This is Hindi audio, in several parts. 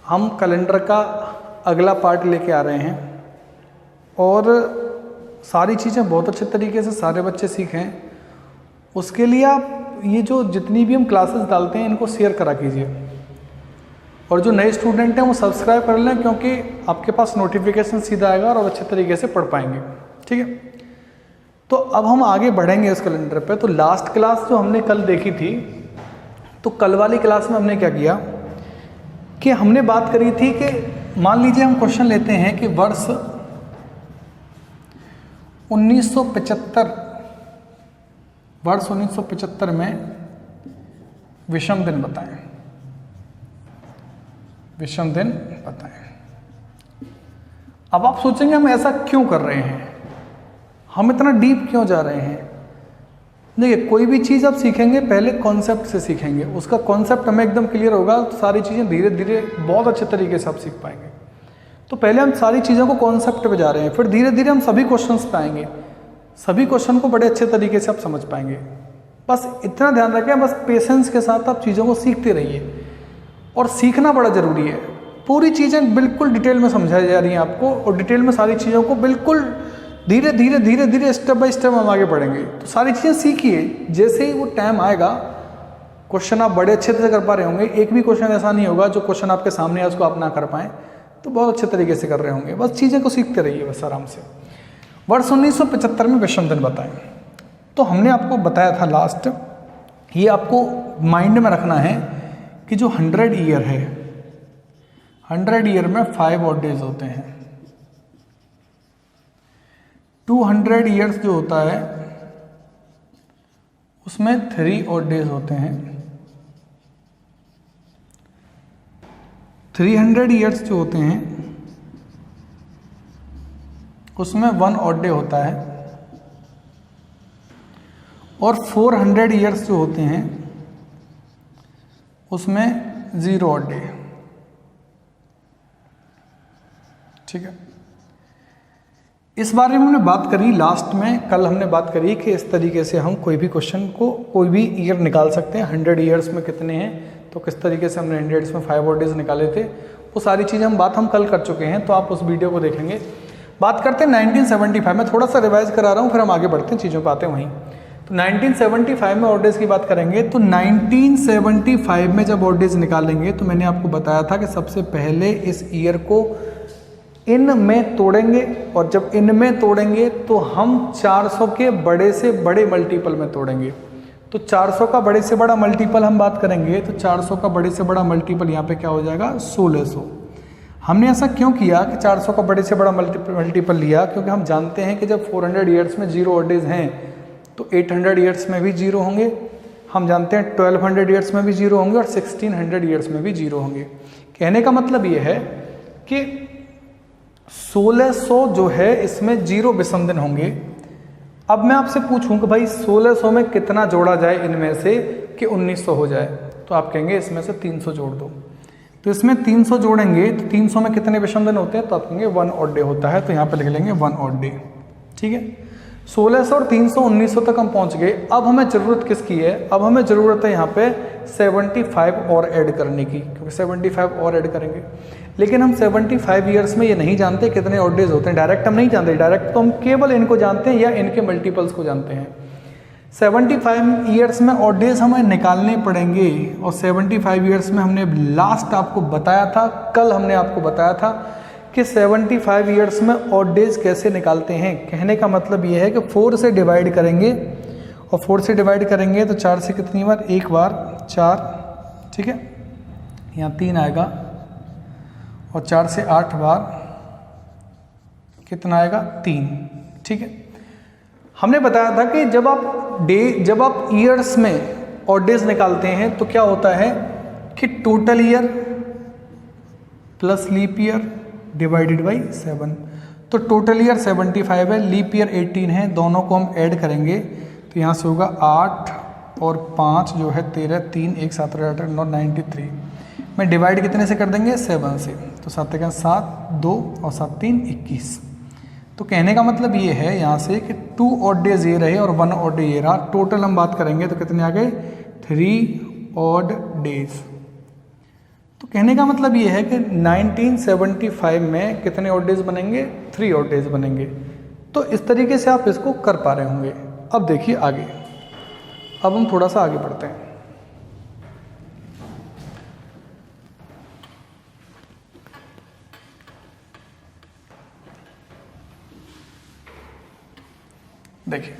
हम कैलेंडर का अगला पार्ट लेके आ रहे हैं और सारी चीज़ें बहुत अच्छे तरीके से सारे बच्चे सीखें। उसके लिए आप ये जो जितनी भी हम क्लासेस डालते हैं इनको शेयर करा कीजिए, और जो नए स्टूडेंट हैं वो सब्सक्राइब कर लें, क्योंकि आपके पास नोटिफिकेशन सीधा आएगा और अच्छे तरीके से पढ़ पाएंगे। ठीक है, तो अब हम आगे बढ़ेंगे इस कैलेंडर पे। तो लास्ट क्लास जो हमने कल देखी थी, तो कल वाली क्लास में हमने क्या किया कि हमने बात करी थी कि मान लीजिए हम क्वेश्चन लेते हैं कि वर्ष 1975 में विषम दिन बताएं, विषम दिन बताएं। अब आप सोचेंगे हम ऐसा क्यों कर रहे हैं, हम इतना डीप क्यों जा रहे हैं। देखिए, कोई भी चीज़ आप सीखेंगे पहले कॉन्सेप्ट से सीखेंगे, उसका कॉन्सेप्ट हमें एकदम क्लियर होगा तो सारी चीज़ें धीरे धीरे बहुत अच्छे तरीके से आप सीख पाएंगे। तो पहले हम सारी चीज़ों को कॉन्सेप्ट पे जा रहे हैं, फिर धीरे धीरे हम सभी क्वेश्चंस पे आएंगे, सभी क्वेश्चन को बड़े अच्छे तरीके से आप समझ पाएंगे। बस इतना ध्यान रखें, बस पेशेंस के साथ आप चीज़ों को सीखते रहिए, और सीखना बड़ा ज़रूरी है। पूरी चीज़ें बिल्कुल डिटेल में समझाई जा रही हैं आपको, और डिटेल में सारी चीज़ों को बिल्कुल धीरे धीरे स्टेप बाय स्टेप हम आगे बढ़ेंगे। तो सारी चीज़ें सीखिए, जैसे ही वो टाइम आएगा क्वेश्चन आप बड़े अच्छे से कर पा रहे होंगे। एक भी क्वेश्चन ऐसा नहीं होगा जो क्वेश्चन आपके सामने है उसको आप ना कर पाएँ, तो बहुत अच्छे तरीके से कर रहे होंगे। बस चीज़ें को सीखते रहिए बस आराम से। वर्ष 1975 में विषम दिन बताएं। तो हमने आपको बताया था लास्ट, ये आपको माइंड में रखना है कि जो 100 ईयर है, 100 ईयर में 5 ऑड डेज होते हैं। 200 ईयर्स जो होता है उसमें 3 ऑड डेज होते हैं। 300 ईयर्स जो होते हैं उसमें 1 ऑड डे होता है, और 400 ईयर्स जो होते हैं उसमें 0 ऑड डे। ठीक है, इस बारे में हमने बात करी लास्ट में। कल हमने बात करी कि इस तरीके से हम कोई भी क्वेश्चन को कोई भी ईयर निकाल सकते हैं। 100 ईयर्स में कितने हैं, तो किस तरीके से हमने 100 में 5 ऑड डेज निकाले थे, वो सारी चीज़ें हम कल कर चुके हैं, तो आप उस वीडियो को देखेंगे। बात करते हैं 1975 में, थोड़ा सा रिवाइज करा रहा हूँ, फिर हम आगे बढ़ते हैं, चीज़ों पर आते हैं वहीं। तो 1975 में ऑड डेज की बात करेंगे, तो 1975 में जब ऑड डेज निकालेंगे तो मैंने आपको बताया था कि सबसे पहले इस ईयर को इन में तोड़ेंगे, और जब इन में तोड़ेंगे तो हम 400 के बड़े से बड़े मल्टीपल में तोड़ेंगे। तो 400 का बड़े से बड़ा मल्टीपल हम बात करेंगे, तो 400 का बड़े से बड़ा मल्टीपल यहाँ पे क्या हो जाएगा, 1600। हमने ऐसा क्यों किया कि 400 का बड़े से बड़ा मल्टीपल लिया, क्योंकि हम जानते हैं कि जब 400 ईयर्स में 0 ऑड डेज हैं तो 800 ईयर्स में भी 0 होंगे। हम जानते हैं 1200 ईयर्स में भी 0 होंगे, और 1600 ईयर्स में भी 0 होंगे। कहने का मतलब ये है कि 1600 जो है इसमें 0 विषम दिन होंगे। अब मैं आपसे पूछूं कि भाई 1600 में कितना जोड़ा जाए इनमें से कि 1900 हो जाए, तो आप कहेंगे इसमें से 300 जोड़ दो। तो इसमें 300 जोड़ेंगे तो 300 में कितने विषम दिन होते हैं, तो आप कहेंगे 1 ऑड डे होता है, तो यहाँ पे लिख लेंगे 1 ऑड डे। ठीक है, 1600 और 300 1900 तक हम पहुँच गए। अब हमें ज़रूरत किसकी है, अब हमें ज़रूरत है यहाँ पे 75 और ऐड करने की, क्योंकि 75 और ऐड करेंगे। लेकिन हम 75 ईयर्स में ये नहीं जानते कितने ऑड डेज होते हैं, डायरेक्ट हम नहीं जानते। डायरेक्ट तो हम केवल इनको जानते हैं या इनके मल्टीपल्स को जानते हैं। 75 ईयर्स में ऑड डेज हमें निकालने पड़ेंगे, और 75 ईयर्स में हमने लास्ट आपको बताया था, कल हमने आपको बताया था कि 75 ईयर्स में ऑड डेज कैसे निकालते हैं। कहने का मतलब ये है कि 4 से डिवाइड करेंगे, और 4 से डिवाइड करेंगे तो 4 से कितनी बार, एक बार 4, ठीक है, यहाँ 3 आएगा, और 4 से 8 बार कितना आएगा, 3। ठीक है, हमने बताया था कि जब आप ईयर्स में ऑड डेज निकालते हैं तो क्या होता है कि total year plus leap year divided by 7। तो टोटल ईयर 75 है, लीप ईयर 18 है, दोनों को हम ऐड करेंगे तो यहाँ से होगा 8 और 5 जो है 13, 3 1 7 8 9 93 में डिवाइड कितने से कर देंगे, 7 से। तो 7 का 7, 2 और 7 3 21। तो कहने का मतलब ये है यहाँ से कि 2 ऑड डेज ये रहे और 1 ऑड डे ये रहा। टोटल हम बात करेंगे तो कितने आ गए, 3 ऑड डेज। तो कहने का मतलब ये है कि 1975 में कितने ऑड डेज बनेंगे? 3 ऑड डेज बनेंगे। तो इस तरीके से आप इसको कर पा रहे होंगे। अब देखिए आगे, अब हम थोड़ा सा आगे बढ़ते हैं। देखिए,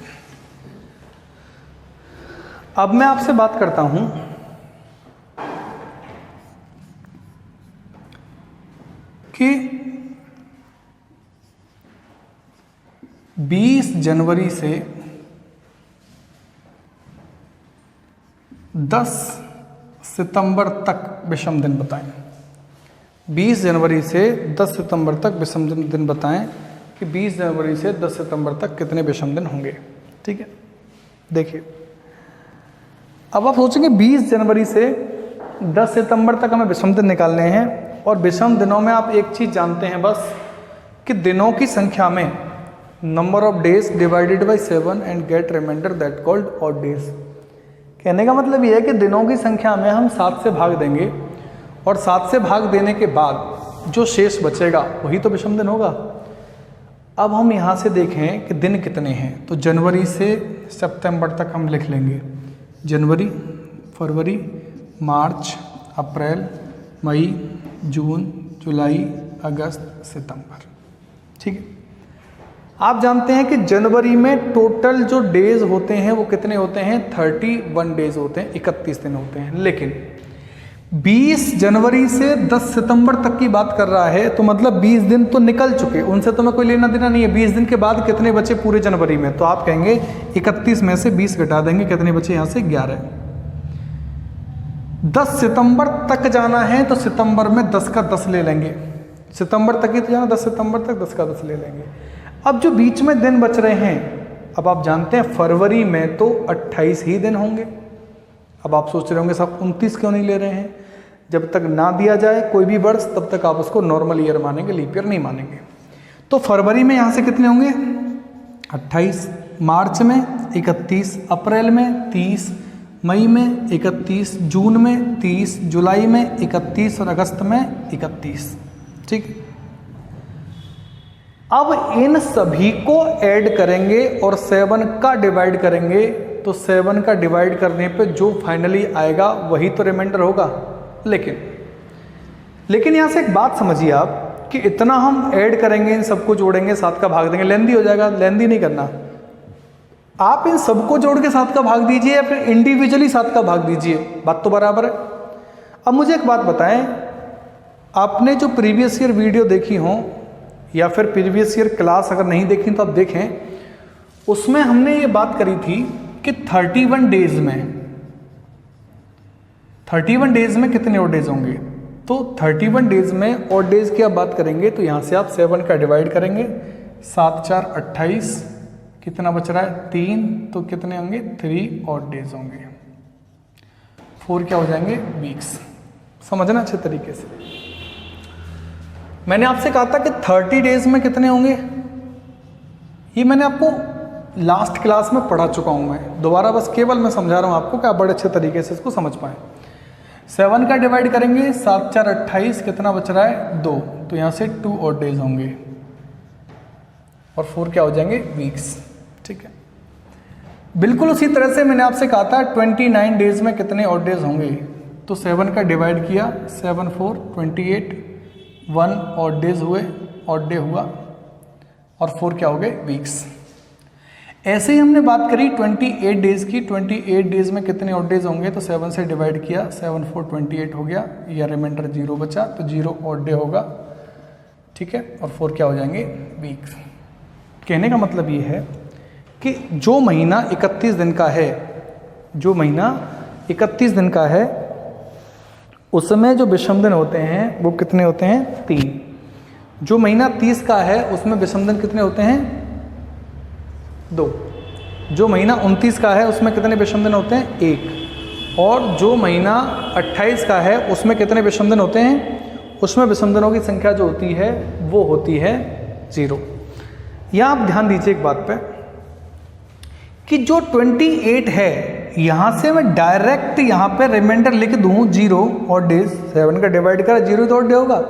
अब मैं आपसे बात करता हूं कि 20 जनवरी से 10 सितंबर तक विषम दिन बताएं। 20 जनवरी से 10 सितंबर तक विषम दिन बताएं कि 20 जनवरी से 10 सितंबर तक कितने विषम दिन होंगे। ठीक है, देखिए अब आप सोचेंगे 20 जनवरी से 10 सितंबर तक हमें विषम दिन निकालने हैं, और विषम दिनों में आप एक चीज़ जानते हैं बस कि दिनों की संख्या में number of days divided by 7 and get remainder that called odd days. कहने का मतलब ये है कि दिनों की संख्या में हम 7 से भाग देंगे, और 7 से भाग देने के बाद जो शेष बचेगा वही तो विषम दिन होगा। अब हम यहाँ से देखें कि दिन कितने हैं, तो जनवरी से सितंबर तक हम लिख लेंगे। जनवरी, फरवरी, मार्च, अप्रैल, मई, जून, जुलाई, अगस्त, सितंबर। ठीक है, आप जानते हैं कि जनवरी में टोटल जो डेज होते हैं वो कितने होते हैं? 31 डेज होते हैं, 31 दिन होते हैं। लेकिन 20 जनवरी से 10 सितंबर तक की बात कर रहा है, तो मतलब 20 दिन तो निकल चुके, उनसे तो मैं कोई लेना देना नहीं है। 20 दिन के बाद कितने बचे पूरे जनवरी में? तो आप कहेंगे 31 में से 20 घटा देंगे, कितने बचे यहाँ से? 11। 10 सितंबर तक जाना है तो सितंबर में 10 का 10 ले लेंगे, सितंबर तक ही तो जाना, 10 सितंबर तक 10 का 10 ले लेंगे। अब जो बीच में दिन बच रहे हैं, अब आप जानते हैं फरवरी में तो 28 ही दिन होंगे। अब आप सोच रहे होंगे साहब 29 क्यों नहीं ले रहे हैं? जब तक ना दिया जाए कोई भी वर्ष तब तक आप उसको नॉर्मल ईयर मानेंगे, लीप ईयर नहीं मानेंगे। तो फरवरी में यहाँ से कितने होंगे? 28, मार्च में 31, अप्रैल में 30, मई में 31, जून में 30, जुलाई में 31 और अगस्त में 31। ठीक, अब इन सभी को ऐड करेंगे और 7 का डिवाइड करेंगे, तो 7 का डिवाइड करने पे जो फाइनली आएगा वही तो रिमाइंडर होगा। लेकिन यहां से एक बात समझिए आप कि इतना हम ऐड करेंगे, इन सबको जोड़ेंगे, 7 का भाग देंगे, लेंदी हो जाएगा। लेंदी नहीं करना, आप इन सबको जोड़ के 7 का भाग दीजिए या फिर इंडिविजुअली 7 का भाग दीजिए, बात तो बराबर है। अब मुझे एक बात बताएं, आपने जो प्रीवियस ईयर वीडियो देखी हो या फिर प्रीवियस ईयर क्लास अगर नहीं देखी तो आप देखें, उसमें हमने ये बात करी थी कि 31 डेज में कितने ऑड डेज होंगे। तो 31 डेज में ऑड डेज की आप बात करेंगे तो यहाँ से आप 7 का डिवाइड करेंगे, 7 4 28, कितना बच रहा है? 3, तो कितने होंगे? 3 ऑड डेज होंगे। 4 क्या हो जाएंगे? वीक्स। समझना अच्छे तरीके से। मैंने आपसे कहा था कि 30 डेज में कितने होंगे, ये मैंने आपको लास्ट क्लास में पढ़ा चुका हूं। मैं दोबारा बस केवल मैं समझा रहा हूं आपको कि आप बड़े अच्छे तरीके से इसको समझ पाएं। 7 का डिवाइड करेंगे, 7 4 28, कितना बच रहा है? 2, तो यहां से 2 ऑड डेज होंगे और 4 क्या हो जाएंगे? वीक्स। ठीक है, बिल्कुल उसी तरह से मैंने आपसे कहा था 29 डेज में कितने ऑड डेज होंगे, तो 7 का डिवाइड किया, 7 4 28, 1 ऑड डेज हुए, ऑड डे हुआ, और 4 क्या हो गए? वीक्स। ऐसे ही हमने बात करी 28 डेज की। 28 डेज में कितने ऑड डेज होंगे, तो 7 से डिवाइड किया, 7 4 28 हो गया, या रिमाइंडर 0 बचा, तो 0 ऑड डे होगा। ठीक है, और 4 क्या हो जाएंगे? वीक्स। कहने का मतलब ये है कि जो महीना 31 दिन का है, जो महीना 31 दिन का है, उसमें जो विषम दिन होते हैं वो कितने होते हैं? 3। जो महीना 30 का है उसमें विषम दिन कितने होते हैं? 2। जो महीना 29 का है उसमें कितने विषम दिन होते हैं? 1। और जो महीना 28 का है उसमें कितने विषम दिन होते हैं? उसमें विषम दिनों की संख्या जो होती है वो होती है 0। यहाँ आप ध्यान दीजिए एक बात पे कि जो 28 है यहाँ से मैं डायरेक्ट यहाँ पे रिमाइंडर लिख दूँ 0 और डेज, 7 का डिवाइड करा 0 तो डे होगा,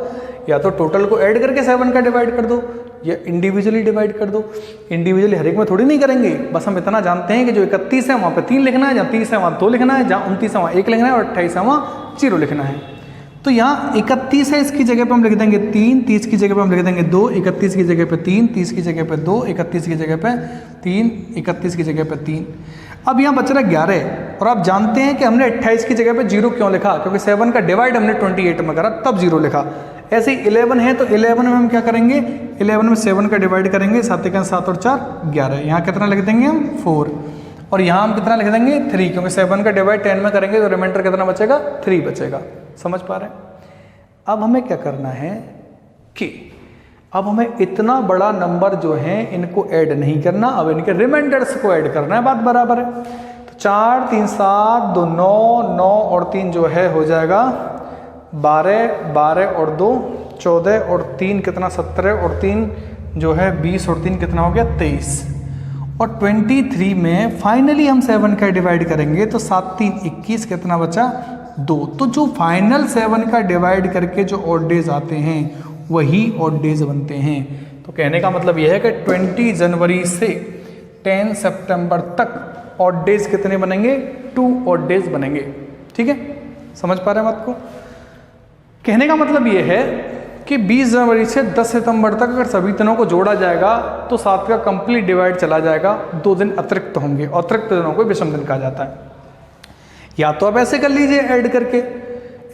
या तो टोटल को ऐड करके 7 का डिवाइड कर दो या इंडिविजुअली डिवाइड कर दो। इंडिविजुअली हर एक में थोड़ी नहीं करेंगे, बस हम इतना जानते हैं कि जो 31 है वहाँ पे 3 लिखना है, जहाँ 30 है वहाँ 2 लिखना है, जहाँ 29 है वहाँ 1 लिखना है और 28 है वहाँ 0 लिखना है। तो यहाँ 31 है, इसकी जगह पे हम लिख देंगे 3, 30 की जगह पे हम लिख देंगे 2, 31 की जगह पे 3, 30 की जगह पे 2, 31 की जगह पे 3, 31 की जगह पे 3। अब यहाँ बच रहा 11 और आप जानते हैं कि हमने 28 की जगह पे 0 क्यों लिखा, क्योंकि 7 का डिवाइड हमने 28 में करा तब 0 लिखा। ऐसे ही 11 है तो 11 में हम क्या करेंगे, 11 में 7 का डिवाइड करेंगे, 7 का 7 और 4 11, यहाँ कितना लिख देंगे हम 4, और यहाँ हम कितना लिख देंगे 3, क्योंकि 7 का डिवाइड 10 में करेंगे तो रिमाइंडर कितना बचेगा 3 बचेगा। समझ पा रहे हैं। अब हमें क्या करना है कि अब हमें इतना बड़ा नंबर जो है इनको ऐड नहीं करना, अब इनके रिमाइंडर्स को ऐड करना है, बात बराबर है। तो 4 3 7 2 9 9 और 3 जो है हो जाएगा 12, 12 और 2 14 और 3 कितना 17 और 3 जो है 20 और 3 कितना हो गया 23, और 23 में फाइनली हम 7 का डिवाइड करेंगे तो 7 3 21 कितना बचा 2। तो जो फाइनल 7 का डिवाइड करके जो ऑड डेज आते हैं वही ऑड डेज बनते हैं। तो कहने का मतलब यह है कि 20 जनवरी से 10 सितंबर तक ऑड डेज कितने बनेंगे 2 ऑड डेज बनेंगे। ठीक है, समझ पा रहे हैं बात को। कहने का मतलब यह है कि 20 जनवरी से 10 सितंबर तक अगर सभी दिनों को जोड़ा जाएगा तो 7 का कंप्लीट डिवाइड चला जाएगा, 2 दिन अतिरिक्त होंगे, अतिरिक्त दिनों को विषम दिन कहा जाता है। या तो आप ऐसे कर लीजिए ऐड करके,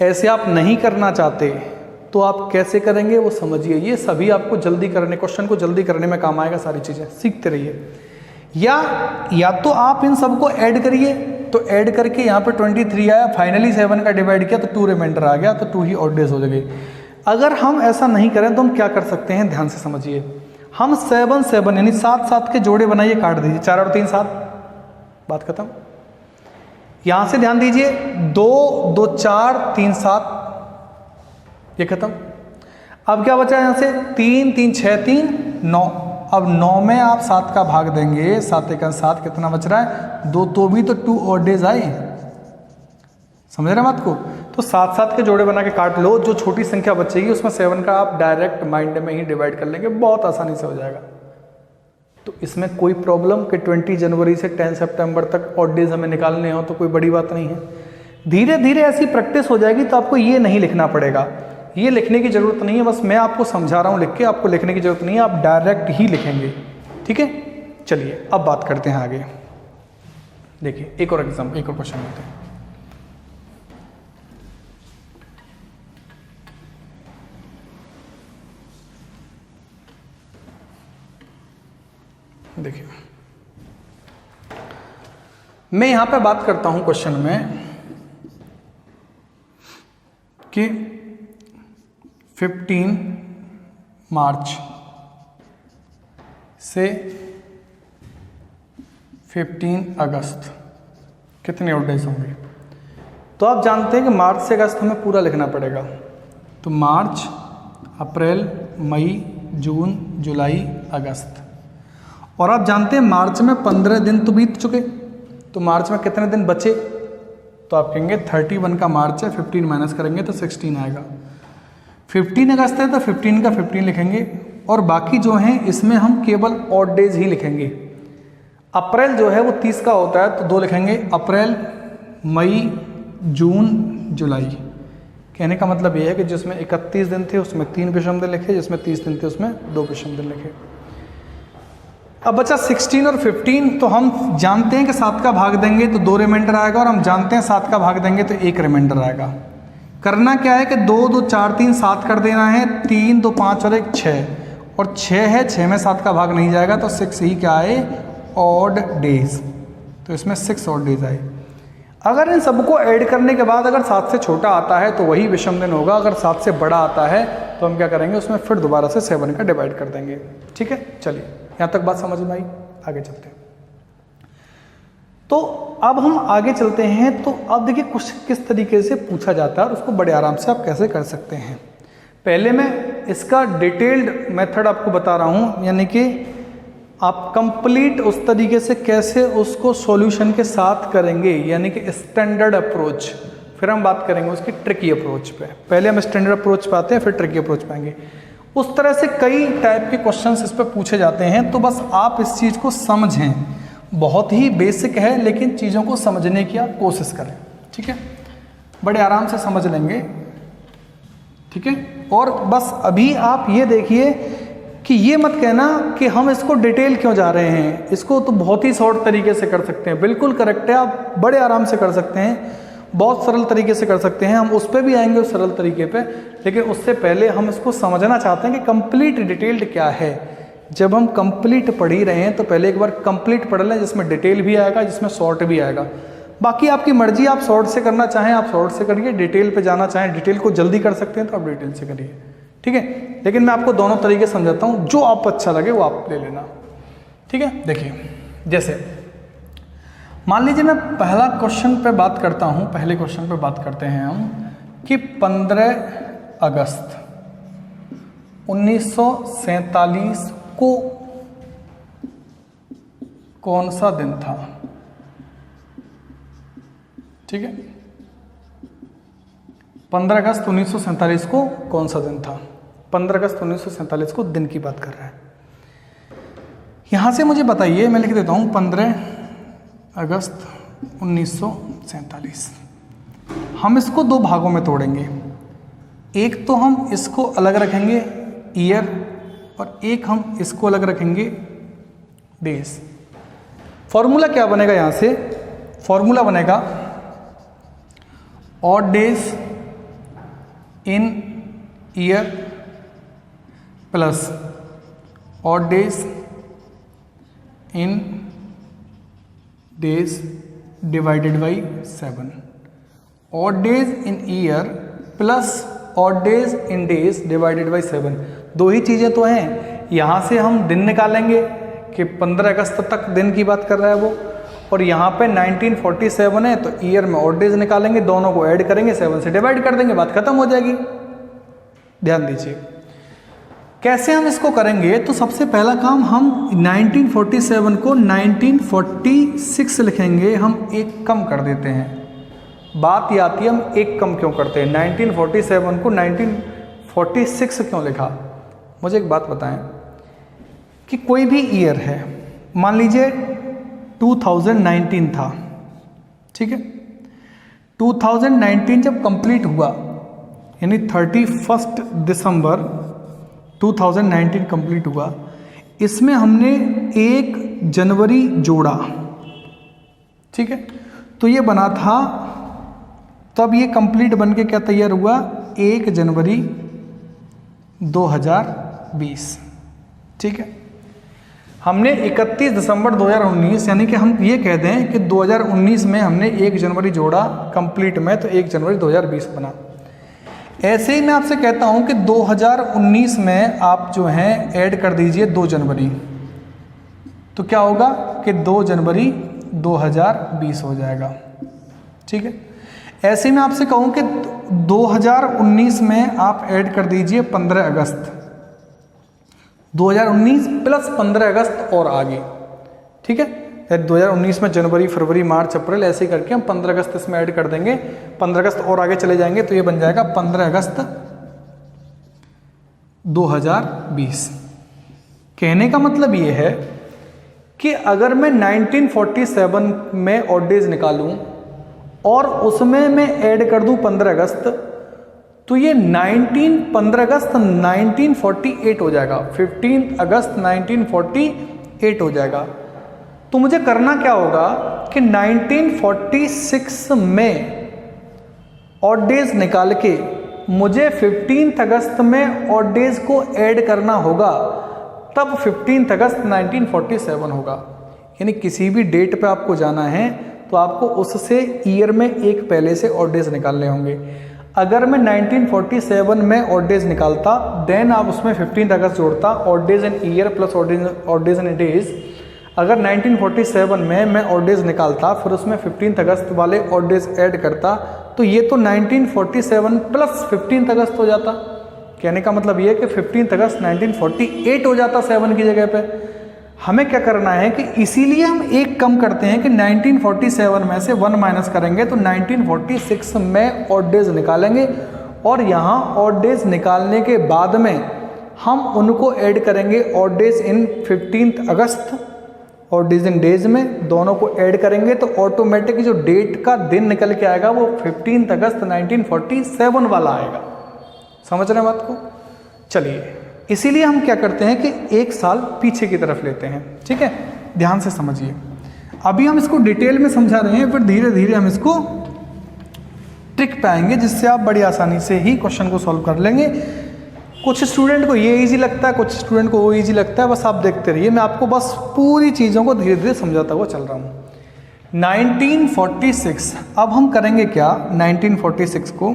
ऐसे आप नहीं करना चाहते तो आप कैसे करेंगे वो समझिए। ये सभी आपको जल्दी करने, क्वेश्चन को जल्दी करने में काम आएगा, सारी चीज़ें सीखते रहिए। या तो आप इन सबको ऐड करिए, तो ऐड करके यहाँ पे 23 आया, फाइनली 7 का डिवाइड किया तो 2 रिमाइंडर आ गया, तो 2 ही ऑड डेज हो जाएगी। अगर हम ऐसा नहीं करें तो हम क्या कर सकते हैं, ध्यान से समझिए। हम 7 7 यानी 7 7 के जोड़े बनाइए, काट दीजिए, 4 और 3 7, बात खत्म। यहां से ध्यान दीजिए, 2 2 4 3 7, ये खत्म। अब क्या बचा यहां से 3 3 6 3 9, अब 9 में आप 7 का भाग देंगे, 7 का 7 कितना बच रहा है 2, तो भी तो 2 ऑड डेज आए, समझ रहे बात को। तो 7 7 के जोड़े बना के काट लो, जो छोटी संख्या बचेगी उसमें 7 का आप डायरेक्ट माइंड में ही डिवाइड कर लेंगे, बहुत आसानी से हो जाएगा। तो इसमें कोई प्रॉब्लम कि 20 जनवरी से 10 सितंबर तक ऑड डेज हमें निकालने हो तो कोई बड़ी बात नहीं है। धीरे धीरे ऐसी प्रैक्टिस हो जाएगी तो आपको ये नहीं लिखना पड़ेगा, ये लिखने की जरूरत नहीं है, बस मैं आपको समझा रहा हूँ लिख के, आपको लिखने की जरूरत नहीं है, आप डायरेक्ट ही लिखेंगे। ठीक है, चलिए अब बात करते हैं आगे। देखिए एक और एग्जाम्पल, एक और क्वेश्चन लेते हैं। देखिए मैं यहां पे बात करता हूं क्वेश्चन में कि 15 मार्च से 15 अगस्त कितने ऑड डेज होंगे। तो आप जानते हैं कि मार्च से अगस्त हमें पूरा लिखना पड़ेगा, तो मार्च अप्रैल मई जून जुलाई अगस्त, और आप जानते हैं मार्च में 15 दिन तो बीत चुके, तो मार्च में कितने दिन बचे, तो आप कहेंगे 31 का मार्च है, 15 माइनस करेंगे तो 16 आएगा। 15 अगस्त है तो 15 का 15 लिखेंगे, और बाकी जो हैं इसमें हम केवल ऑड डेज ही लिखेंगे। अप्रैल जो है वो 30 का होता है तो 2 लिखेंगे, अप्रैल मई जून जुलाई। कहने का मतलब ये है कि जिसमें 31 दिन थे उसमें 3 विषम दिन लिखे, जिसमें 30 दिन थे उसमें 2 विषम दिन लिखे। अब बचा 16 और 15, तो हम जानते हैं कि 7 का भाग देंगे तो 2 रिमाइंडर आएगा, और हम जानते हैं 7 का भाग देंगे तो 1 रिमाइंडर आएगा। करना क्या है कि 2 2 4 3 7 कर देना है, 3 2 5 और 1 6, और 6 है, 6 में 7 का भाग नहीं जाएगा तो 6 ही क्या आए ऑड डेज, तो इसमें 6 ऑड डेज आए। अगर इन सबको ऐड करने के बाद अगर 7 से छोटा आता है तो वही विषम दिन होगा, अगर 7 से बड़ा आता है तो हम क्या करेंगे उसमें फिर दोबारा से 7 का डिवाइड कर देंगे। ठीक है, चलिए यहाँ तक बात समझ में आई, आगे चलते हैं। तो अब हम आगे चलते हैं, तो अब देखिए कुछ किस तरीके से पूछा जाता है और उसको बड़े आराम से आप कैसे कर सकते हैं। पहले मैं इसका डिटेल्ड मेथड आपको बता रहा हूँ, यानी कि आप कंप्लीट उस तरीके से कैसे उसको सॉल्यूशन के साथ करेंगे, यानी कि स्टैंडर्ड अप्रोच। फिर हम बात करेंगे उसकी ट्रिकी अप्रोच पे। पहले हम स्टैंडर्ड अप्रोच पे आते हैं, फिर ट्रिकी अप्रोच पे आएंगे। उस तरह से कई टाइप के क्वेश्चंस इस पे पूछे जाते हैं, तो बस आप इस चीज़ को समझें। बहुत ही बेसिक है, लेकिन चीज़ों को समझने की आप कोशिश करें, ठीक है। बड़े आराम से समझ लेंगे, ठीक है। और बस अभी आप ये देखिए कि ये मत कहना कि हम इसको डिटेल क्यों जा रहे हैं, इसको तो बहुत ही शॉर्ट तरीके से कर सकते हैं। बिल्कुल करेक्ट है, आप बड़े आराम से कर सकते हैं, बहुत सरल तरीके से कर सकते हैं। हम उस पर भी आएंगे उस सरल तरीके पे, लेकिन उससे पहले हम इसको समझना चाहते हैं कि कंप्लीट डिटेल्ड क्या है। जब हम कंप्लीट पढ़ ही रहे हैं तो पहले एक बार कंप्लीट पढ़ लें, जिसमें डिटेल भी आएगा, जिसमें शॉर्ट भी आएगा। बाकी आपकी मर्जी, आप शॉर्ट से करना चाहें आप शॉर्ट से करिए, डिटेल पे जाना चाहें डिटेल को जल्दी कर सकते हैं तो आप डिटेल से करिए, ठीक है। लेकिन मैं आपको दोनों तरीके समझाता हूँ, जो आपको अच्छा लगे वो आप ले लेना, ठीक है। देखिए, जैसे मान लीजिए मैं पहला क्वेश्चन पे बात करता हूँ, पहले क्वेश्चन पे बात करते हैं हम कि 15 अगस्त 1947 को कौन सा दिन था, ठीक है। 15 अगस्त 1947 को कौन सा दिन था। 15 अगस्त 1947 को दिन की बात कर रहा है। यहां से मुझे बताइए, मैं लिख देता हूं 15 अगस्त 1947। हम इसको दो भागों में तोड़ेंगे। एक तो हम इसको अलग रखेंगे ईयर, और एक हम इसको अलग रखेंगे डेज। फॉर्मूला क्या बनेगा यहां से, फॉर्मूला बनेगा odd days in year plus odd days in days divided by 7। Odd days in year plus odd days in days divided by 7। दो ही चीज़ें तो हैं। यहाँ से हम दिन निकालेंगे कि 15 अगस्त तक दिन की बात कर रहा है वो, और यहाँ पे 1947 है तो ईयर में ऑड डेज निकालेंगे, दोनों को ऐड करेंगे, 7 से डिवाइड कर देंगे, बात खत्म हो जाएगी। ध्यान दीजिए कैसे हम इसको करेंगे। तो सबसे पहला काम, हम 1947 को 1946 लिखेंगे, हम एक कम कर देते हैं। बात ये आती है हम एक कम क्यों करते हैं, 1947 को 1946 क्यों लिखा। मुझे एक बात बताएं कि कोई भी ईयर है, मान लीजिए 2019 था, ठीक है। 2019 जब कंप्लीट हुआ, यानी 31 दिसंबर 2019 कंप्लीट हुआ, इसमें हमने 1 जनवरी जोड़ा, ठीक है। तो ये बना था, तब ये कंप्लीट बन के क्या तैयार हुआ, 1 जनवरी 2020, ठीक है। हमने 31 दिसंबर 2019, यानी कि हम ये कह दें कि 2019 में हमने 1 जनवरी जोड़ा कंप्लीट में, तो 1 जनवरी 2020 बना। ऐसे ही मैं आपसे कहता हूं कि 2019 में आप जो हैं ऐड कर दीजिए 2 जनवरी, तो क्या होगा कि 2 जनवरी 2020 हो जाएगा, ठीक है। ऐसे ही मैं आपसे कहूं कि 2019 में आप ऐड कर दीजिए 15 अगस्त, 2019 प्लस 15 अगस्त और आगे, ठीक है। 2019 में जनवरी, फरवरी, मार्च, अप्रैल, ऐसे ही करके हम 15 अगस्त इसमें ऐड कर देंगे, 15 अगस्त और आगे चले जाएंगे तो ये बन जाएगा 15 अगस्त 2020। कहने का मतलब ये है कि अगर मैं 1947 में ऑड डेज निकालूं और उसमें मैं ऐड कर दूं 15 अगस्त, तो ये 15 अगस्त 1948 हो जाएगा, 15 अगस्त 1948 हो जाएगा। तो मुझे करना क्या होगा कि 1946 में ऑड डेज निकाल के मुझे 15 अगस्त में ऑड डेज को ऐड करना होगा, तब 15 अगस्त 1947 होगा। यानी किसी भी डेट पे आपको जाना है तो आपको उससे ईयर में एक पहले से ऑड डेज निकालने होंगे। अगर मैं 1947 में ऑड डेज निकालता, देन आप उसमें 15 अगस्त जोड़ता, odd days in year plus odd days in days. अगर 1947 में मैं ऑड डेज निकालता, फिर उसमें 15 अगस्त वाले ऑड डेज ऐड करता, तो ये तो 1947 प्लस 15 अगस्त हो जाता। कहने का मतलब ये है कि 15 अगस्त 1948 हो जाता 7 की जगह पे। हमें क्या करना है कि इसीलिए हम एक कम करते हैं कि 1947 में से 1 माइनस करेंगे तो 1946 में ऑड डेज निकालेंगे, और यहाँ ऑड डेज निकालने के बाद में हम उनको ऐड करेंगे ऑड डेज इन 15 अगस्त और डेज इन डेज में, दोनों को ऐड करेंगे तो ऑटोमेटिक जो डेट का दिन निकल के आएगा वो 15 अगस्त 1947 वाला आएगा। समझ रहे हैं बात को? चलिए, इसीलिए हम क्या करते हैं कि एक साल पीछे की तरफ लेते हैं। ठीक है, ध्यान से समझिए। अभी हम इसको डिटेल में समझा रहे हैं, फिर धीरे धीरे हम इसको ट्रिक पाएंगे जिससे आप बड़ी आसानी से ही क्वेश्चन को सॉल्व कर लेंगे। कुछ स्टूडेंट को ये इजी लगता है, कुछ स्टूडेंट को वो इजी लगता है, बस आप देखते रहिए। मैं आपको बस पूरी चीज़ों को धीरे धीरे समझाता हुआ चल रहा हूँ। 1946, अब हम करेंगे क्या 1946 को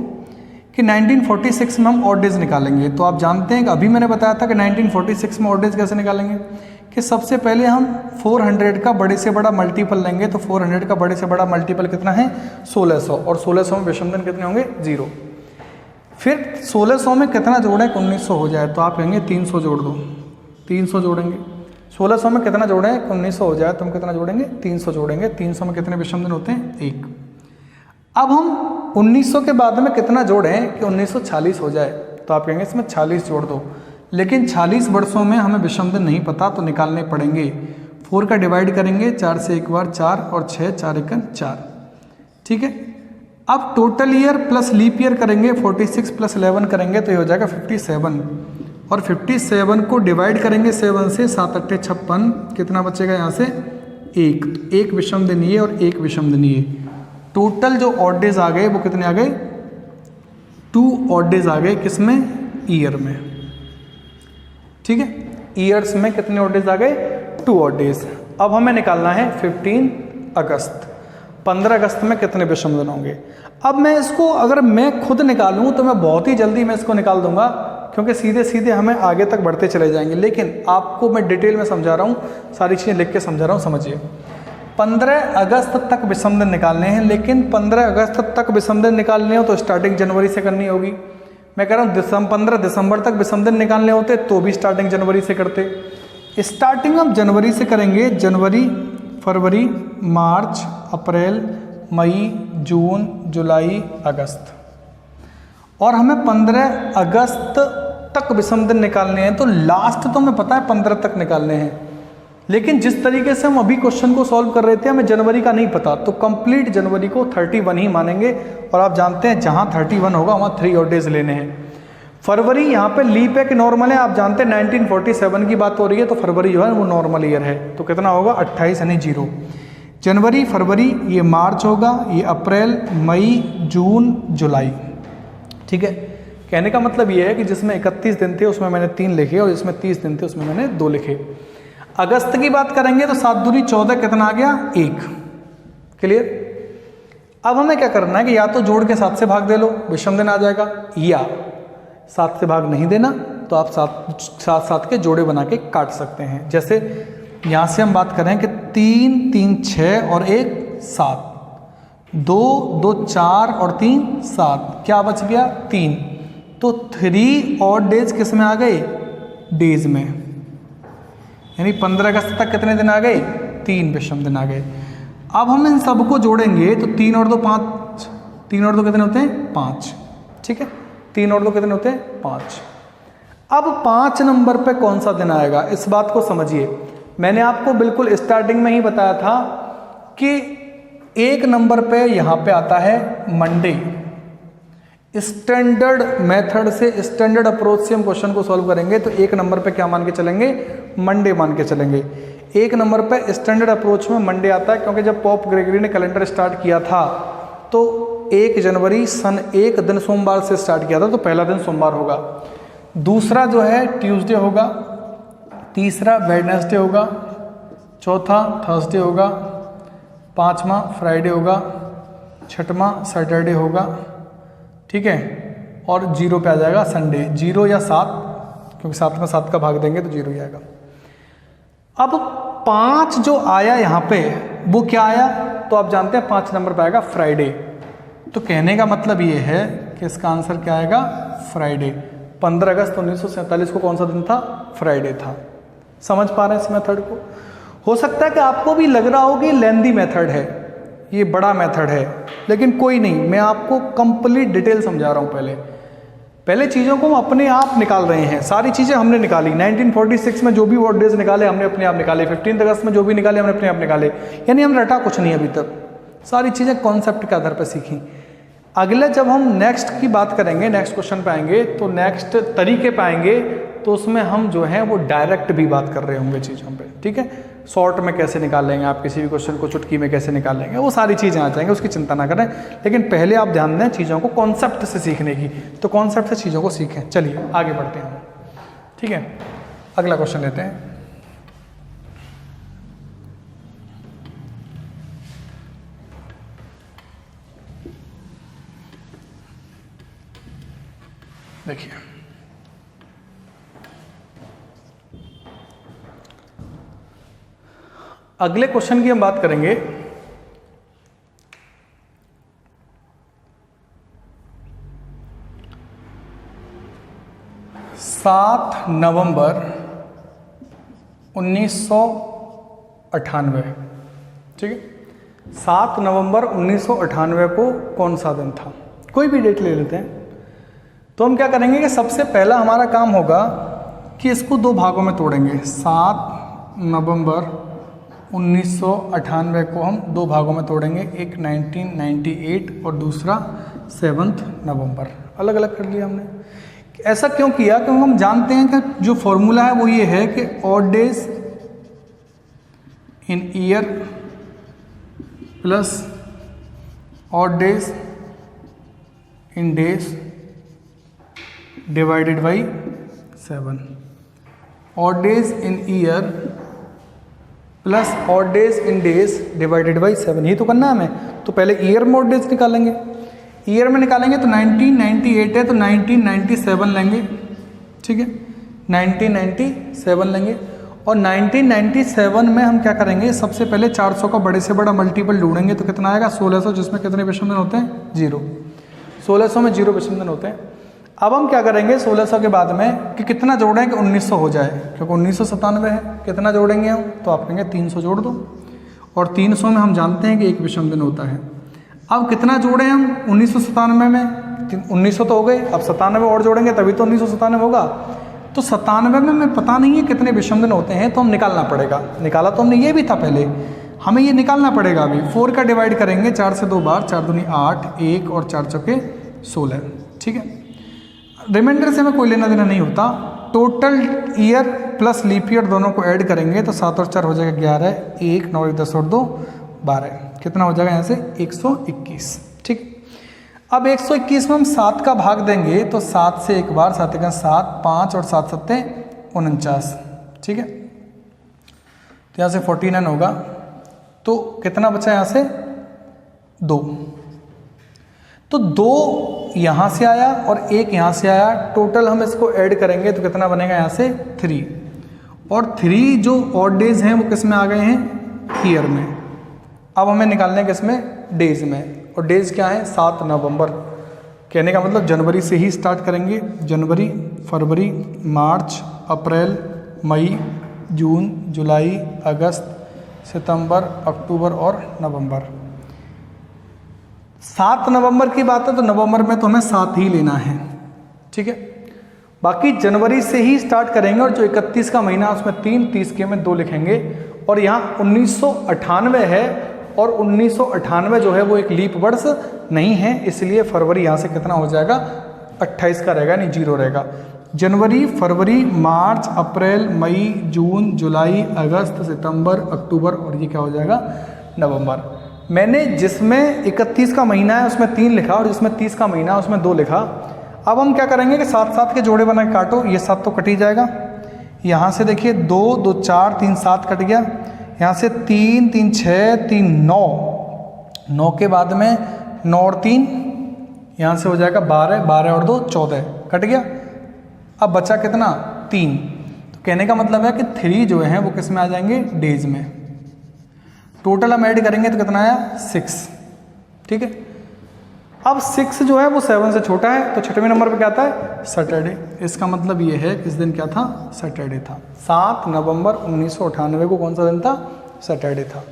कि 1946 में हम ऑड डेज निकालेंगे। तो आप जानते हैं कि अभी मैंने बताया था कि 1946 में ऑड डेज कैसे निकालेंगे कि सबसे पहले हम 400 का बड़े से बड़ा मल्टीपल लेंगे। तो 400 का बड़े से बड़ा मल्टीपल कितना है 1600, और 1600 में विषम दिन कितने होंगे 0। फिर 1600 में कितना जोड़ें 1900 हो जाए, तो आप कहेंगे 300 जोड़ दो, 300 जोड़ेंगे। 1600 में कितना जोड़ें 1900 हो जाए तो हम कितना जोड़ेंगे 300 जोड़ेंगे। 300 में कितने विषम दिन होते हैं 1। अब हम 1900 के बाद में कितना जोड़ें कि 1940 हो जाए, तो आप कहेंगे इसमें 40 जोड़ दो। लेकिन 40 वर्षों में हमें विषम दिन नहीं पता तो निकालने पड़ेंगे। 4 का डिवाइड करेंगे 4 से एक बार 4 और 6 4 एकन 4। ठीक है, अब total year plus leap year करेंगे 46 प्लस 11 करेंगे तो ये हो जाएगा 57, और 57 को डिवाइड करेंगे 7 से, 7 8 56, कितना बचेगा यहाँ से 1। एक विषम दिन ये और एक विषम दिन ये। टोटल जो ऑड डेज आ गए वो कितने आ गए 2 ऑड डेज आ गए, किसमें ईयर में। ठीक है, ईयर्स में कितने ऑड डेज आ गए 2 ऑड डेज। अब हमें निकालना है 15 अगस्त। 15 अगस्त में कितने विषम दिन होंगे। अब मैं इसको अगर मैं खुद निकालूं तो मैं बहुत ही जल्दी मैं इसको निकाल दूंगा, क्योंकि सीधे सीधे हमें आगे तक बढ़ते चले जाएंगे। लेकिन आपको मैं डिटेल में समझा रहा हूँ, सारी चीज़ें लिख के समझा रहा हूँ, समझिए। 15 अगस्त तक विषम दिन निकालने हैं, लेकिन 15 अगस्त तक विषम दिन निकालने हो तो स्टार्टिंग जनवरी से करनी होगी। मैं कह रहा हूँ 15 दिसंबर तक विषम दिन निकालने होते तो भी स्टार्टिंग जनवरी से करते। स्टार्टिंग हम जनवरी से करेंगे, जनवरी फरवरी मार्च अप्रैल मई जून जुलाई अगस्त, और हमें 15 अगस्त तक विषम दिन निकालने हैं। तो लास्ट तो हमें पता है 15 तक निकालने हैं, लेकिन जिस तरीके से हम अभी क्वेश्चन को सॉल्व कर रहे थे हमें जनवरी का नहीं पता, तो कंप्लीट जनवरी को 31 ही मानेंगे। और आप जानते हैं जहाँ 31 होगा वहाँ 3 ऑड डेज लेने हैं। फरवरी यहाँ पे लीप है कि नॉर्मल है, आप जानते हैं 1947 की बात हो रही है तो फरवरी जो है वो नॉर्मल ईयर है, तो कितना होगा 28 यानी 0। जनवरी फरवरी ये मार्च होगा, ये अप्रैल मई जून जुलाई। ठीक है, कहने का मतलब ये है कि जिसमें 31 दिन थे उसमें मैंने 3 लिखे, और जिसमें 30 दिन थे उसमें मैंने 2 लिखे। अगस्त की बात करेंगे तो 7 दूनी 14, कितना आ गया 1। क्लियर। अब हमें क्या करना है कि या तो जोड़ के 7 से भाग दे लो विषम दिन आ जाएगा, या 7 से भाग नहीं देना तो आप 7 के जोड़े बना के काट सकते हैं। जैसे यहाँ से हम बात करें कि 3 3 6 और 1 7, 2 2 4 और 3 7, क्या बच गया 3। तो 3 ऑड डेज किस में आ गए डेज में, यानी 15 अगस्त तक कितने दिन आ गए 3 विषम दिन आ गए। अब हम इन सबको जोड़ेंगे तो 3 और 2 5, 3 और 2 कितने होते हैं 5। ठीक है, 3 और 2 कितने होते हैं 5। अब 5 नंबर पे कौन सा दिन आएगा इस बात को समझिए। मैंने आपको बिल्कुल स्टार्टिंग में ही बताया था कि 1 नंबर पे यहाँ पे आता है मंडे। स्टैंडर्ड मेथड से, स्टैंडर्ड अप्रोच से हम क्वेश्चन को सॉल्व करेंगे तो 1 नंबर पे क्या मान के चलेंगे मंडे मान के चलेंगे। 1 नंबर पे स्टैंडर्ड अप्रोच में मंडे आता है, क्योंकि जब पोप ग्रेगरी ने कैलेंडर स्टार्ट किया था तो 1 जनवरी सन 1 दिन सोमवार से स्टार्ट किया था, तो पहला दिन सोमवार होगा। दूसरा जो है ट्यूसडे होगा, तीसरा वेडनेसडे होगा, चौथा थर्सडे होगा, 5वां फ्राइडे होगा, 6वां सैटरडे होगा। ठीक है, और 0 पे आ जाएगा संडे, 0 या 7, क्योंकि 7 में 7 का भाग देंगे तो 0 ही आएगा। अब 5 जो आया यहाँ पे वो क्या आया, तो आप जानते हैं 5 नंबर पे आएगा फ्राइडे। तो कहने का मतलब ये है कि इसका आंसर क्या आएगा फ्राइडे। 15 अगस्त 1947 को कौन सा दिन था फ्राइडे था। समझ पा रहे हैं इस मेथड को? हो सकता है कि आपको भी लग रहा हो कि लेंदी मेथड है, ये बड़ा मेथड है, लेकिन कोई नहीं, मैं आपको कंप्लीट डिटेल समझा रहा हूँ। पहले चीज़ों को हम अपने आप निकाल रहे हैं। सारी चीज़ें हमने निकाली 1946 में, जो भी वर्ड डेज निकाले हमने अपने आप निकाले, 15 अगस्त में जो भी निकाले हमने अपने आप निकाले, यानी हम रटा कुछ नहीं अभी तक, सारी चीज़ें कॉन्सेप्ट के आधार पर सीखी। अगले जब हम नेक्स्ट की बात करेंगे, नेक्स्ट क्वेश्चन पे आएंगे, तो नेक्स्ट तरीके पे आएंगे, तो उसमें हम जो है वो डायरेक्ट भी बात कर रहे होंगे चीज़ों पे, ठीक है। शॉर्ट में कैसे निकाल लेंगे आप किसी भी क्वेश्चन को, चुटकी में कैसे निकाल लेंगे, वो सारी चीज़ें आ जाएंगे, उसकी चिंता ना करें। लेकिन पहले आप ध्यान दें चीज़ों को कॉन्सेप्ट से सीखने की, तो कॉन्सेप्ट से चीज़ों को सीखें। चलिए आगे बढ़ते हैं, ठीक है। अगला क्वेश्चन लेते हैं। देखिए, अगले क्वेश्चन की हम बात करेंगे। 7 नवंबर 1998, ठीक है। 7 नवंबर 1998 को कौन सा दिन था? कोई भी डेट ले लेते हैं। तो हम क्या करेंगे कि सबसे पहला हमारा काम होगा कि इसको दो भागों में तोड़ेंगे। 7 नवंबर 1998 को हम दो भागों में तोड़ेंगे, एक 1998 और दूसरा 7 नवंबर। अलग अलग कर लिया हमने। ऐसा क्यों किया? क्योंकि हम जानते हैं कि जो फॉर्मूला है वो ये है कि odd days in year plus odd days in days divided by 7। Odd days in year plus odd days in days divided by 7, ये तो करना है हमें। तो पहले ईयर में ऑड डेज निकालेंगे। ईयर में निकालेंगे तो 1998 है तो 1997 लेंगे, ठीक है। 1997 लेंगे और 1997 में हम क्या करेंगे, सबसे पहले 400 का बड़े से बड़ा मल्टीपल ढूंढेंगे तो कितना आएगा 1600, जिसमें कितने विषम दिन होते हैं? 0। 1600 में 0 विषम दिन होते हैं। अब हम क्या करेंगे 1600 के बाद में कि कितना जोड़ें कि 1900 हो जाए, क्योंकि 1997 है। कितना जोड़ेंगे हम? तो आप कहेंगे 300 जोड़ दो, और 300 में हम जानते हैं कि एक विषम दिन होता है। अब कितना जोड़ें हम 1997 में? 1900 तो हो गए, अब 97 और जोड़ेंगे तभी तो 1997 होगा। तो 97 में हमें पता नहीं है कितने विषम दिन होते हैं, तो हम निकालना पड़ेगा। निकाला तो हमने ये भी था पहले, हमें ये निकालना पड़ेगा अभी। 4 का डिवाइड करेंगे 4 से 2 बार, 4 दूनी 8, 1 और 4 चौके 16, ठीक है। रिमाइंडर से हमें कोई लेना देना नहीं होता। Total year plus leap year दोनों को ऐड करेंगे तो 7 और 4 हो जाएगा 11, 1 9 10 और 2 12, कितना हो जाएगा यहाँ से 121, ठीक। अब 121 में हम 7 का भाग देंगे तो 7 से एक बार, 7 का 7, 5 और 7 7 49, ठीक है। तो यहाँ से 49 होगा। तो कितना बचा यहाँ से? 2। तो 2 यहाँ से आया और 1 यहाँ से आया, टोटल हम इसको ऐड करेंगे तो कितना बनेगा यहाँ से 3। और 3 जो ऑड डेज हैं वो किस में आ गए हैं? ईयर में। अब हमें निकालने हैं किसमें? डेज में। और डेज क्या है? 7 नवंबर। कहने का मतलब जनवरी से ही स्टार्ट करेंगे। जनवरी, फरवरी, मार्च, अप्रैल, मई, जून, जुलाई, अगस्त, सितंबर, अक्टूबर और नवंबर। 7 नवंबर की बात है तो नवंबर में तो हमें 7 ही लेना है, ठीक है। बाकी जनवरी से ही स्टार्ट करेंगे और जो 31 का महीना उसमें 3, 30 के में 2 लिखेंगे। और यहाँ 1998 है और 1998 जो है वो एक लीप वर्ष नहीं है, इसलिए फरवरी यहाँ से कितना हो जाएगा? 28 का रहेगा, नहीं 0 रहेगा। जनवरी, फरवरी, मार्च, अप्रैल, मई, जून, जुलाई, अगस्त, सितंबर, अक्टूबर और ये क्या हो जाएगा? नवंबर। मैंने जिसमें 31 का महीना है उसमें 3 लिखा और जिसमें 30 का महीना है उसमें 2 लिखा। अब हम क्या करेंगे कि 7 के जोड़े बना के काटो, ये 7 तो कट ही जाएगा। यहाँ से देखिए 2 2 4 3 7 कट गया। यहाँ से 3 3 6 3 9, 9 के बाद में 9 और 3, यहाँ से हो जाएगा 12, 12 और 2 14, कट गया। अब बचा कितना? 3। तो कहने का मतलब है कि 3 जो है वो किस में आ जाएंगे? डेज में। टोटल हम ऐड करेंगे तो कितना आया? 6, ठीक है। अब 6 जो है वो 7 से छोटा है, तो छठवें नंबर पे क्या आता है? सैटरडे। इसका मतलब ये है कि इस दिन क्या था? सैटरडे था। 7 नवंबर 1998 को कौन सा दिन था? सैटरडे था।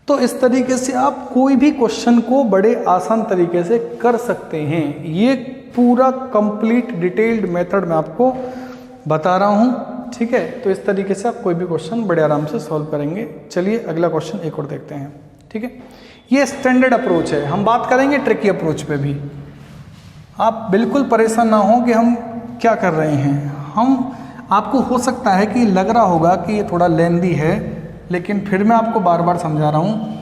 तो इस तरीके से आप कोई भी क्वेश्चन को बड़े आसान तरीके से कर सकते हैं। ये पूरा कंप्लीट डिटेल्ड मेथड मैं आपको बता रहा हूँ, ठीक है। तो इस तरीके से आप कोई भी क्वेश्चन बड़े आराम से सॉल्व करेंगे। चलिए अगला क्वेश्चन एक और देखते हैं, ठीक है। ये स्टैंडर्ड अप्रोच है, हम बात करेंगे ट्रिकी अप्रोच पे भी। आप बिल्कुल परेशान ना हो कि हम क्या कर रहे हैं। आपको हो सकता है कि लग रहा होगा कि ये थोड़ा लेंदी है, लेकिन फिर मैं आपको बार बार समझा रहा हूँ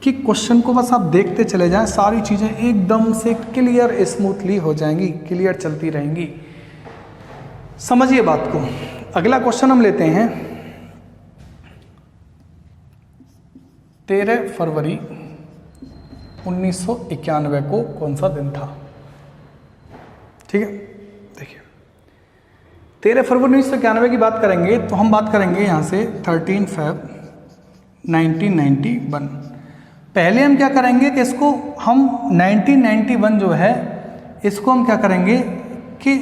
कि क्वेश्चन को बस आप देखते चले जाएं, सारी चीज़ें एकदम से क्लियर स्मूथली हो जाएंगी, क्लियर चलती रहेंगी। समझिए बात को। अगला क्वेश्चन हम लेते हैं 13 फरवरी 1991 को कौन सा दिन था, ठीक है। देखिए 13 फरवरी 1991 की बात करेंगे तो हम बात करेंगे यहाँ से 13 Feb 1991। पहले हम क्या करेंगे कि इसको हम 1991 जो है इसको हम क्या करेंगे कि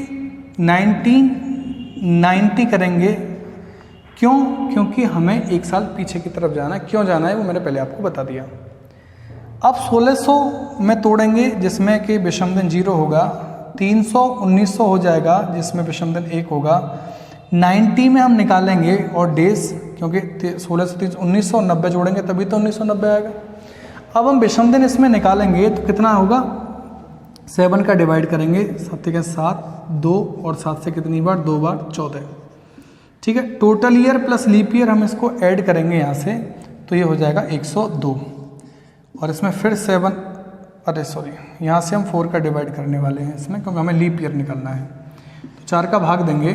1990 करेंगे। क्यों? क्योंकि हमें एक साल पीछे की तरफ जाना है। क्यों जाना है वो मैंने पहले आपको बता दिया। अब 1600 में तोड़ेंगे जिसमें कि विषम दिन 0 होगा, 300 1900 हो जाएगा जिसमें विषम दिन 1 होगा, 90 में हम निकालेंगे और डेज, क्योंकि 16 से 1990 जोड़ेंगे तभी तो 1990 आएगा। अब हम विषम दिन इसमें निकालेंगे तो कितना होगा? 7 का डिवाइड करेंगे, 7 के 7 2 और 7 से कितनी बार? 2 बार 14, ठीक है। Total year plus leap year हम इसको ऐड करेंगे यहाँ से, तो ये हो जाएगा 102। और इसमें फिर 7, अरे सॉरी, यहाँ से हम 4 का डिवाइड करने वाले हैं इसमें, क्योंकि हमें लीप ईयर निकालना है। तो 4 का भाग देंगे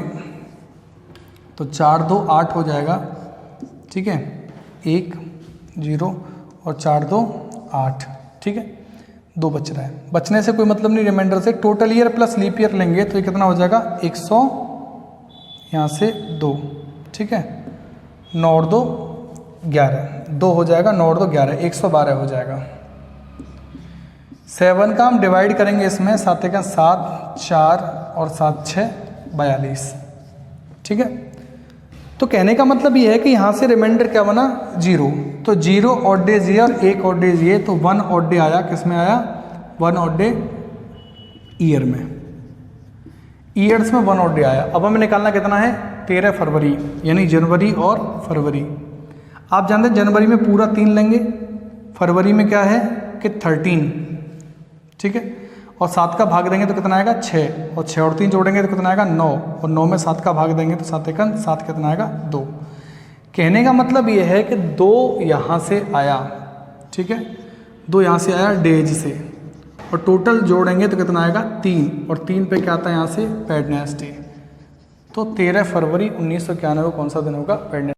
तो 4 2 8 हो जाएगा, ठीक है। 1 0 और 4 2 8, ठीक है। 2 बच रहा है, बचने से कोई मतलब नहीं, रिमाइंडर से। Total year plus leap year लेंगे तो ये कितना हो जाएगा? 100, यहाँ से 2, ठीक है। 9 और 2 11, 2 हो जाएगा, 9 और 2 11, 112 हो जाएगा। 7 का हम डिवाइड करेंगे इसमें, 7 का 7 4 और 7 6 42, ठीक है। तो कहने का मतलब ये है कि यहाँ से रिमाइंडर क्या बना? 0। तो 0 ऑड डेज ये और 1 ऑड डेज ये, तो 1 ऑड डे आया। किस में आया? 1 ऑड डे ईयर में, ईयर्स में 1 ऑड डे आया। अब हमें निकालना कितना है? 13 फरवरी, यानी जनवरी और फरवरी। आप जानते हैं जनवरी में पूरा 3 लेंगे, फरवरी में क्या है कि 13, ठीक है। और 7 का भाग देंगे तो कितना आएगा? 6, और 6 और 3 जोड़ेंगे तो कितना आएगा? 9, और 9 में 7 का भाग देंगे तो 7 एकन 7, कितना आएगा? 2। कहने का मतलब ये है कि 2 यहाँ से आया, ठीक है। 2 यहाँ से आया डेज से, और टोटल जोड़ेंगे तो कितना आएगा? 3, और 3 पे क्या आता है यहाँ से? वेडनेसडे। तो 13 फरवरी 1991 को कौन सा दिन होगा? वेडनेसडे।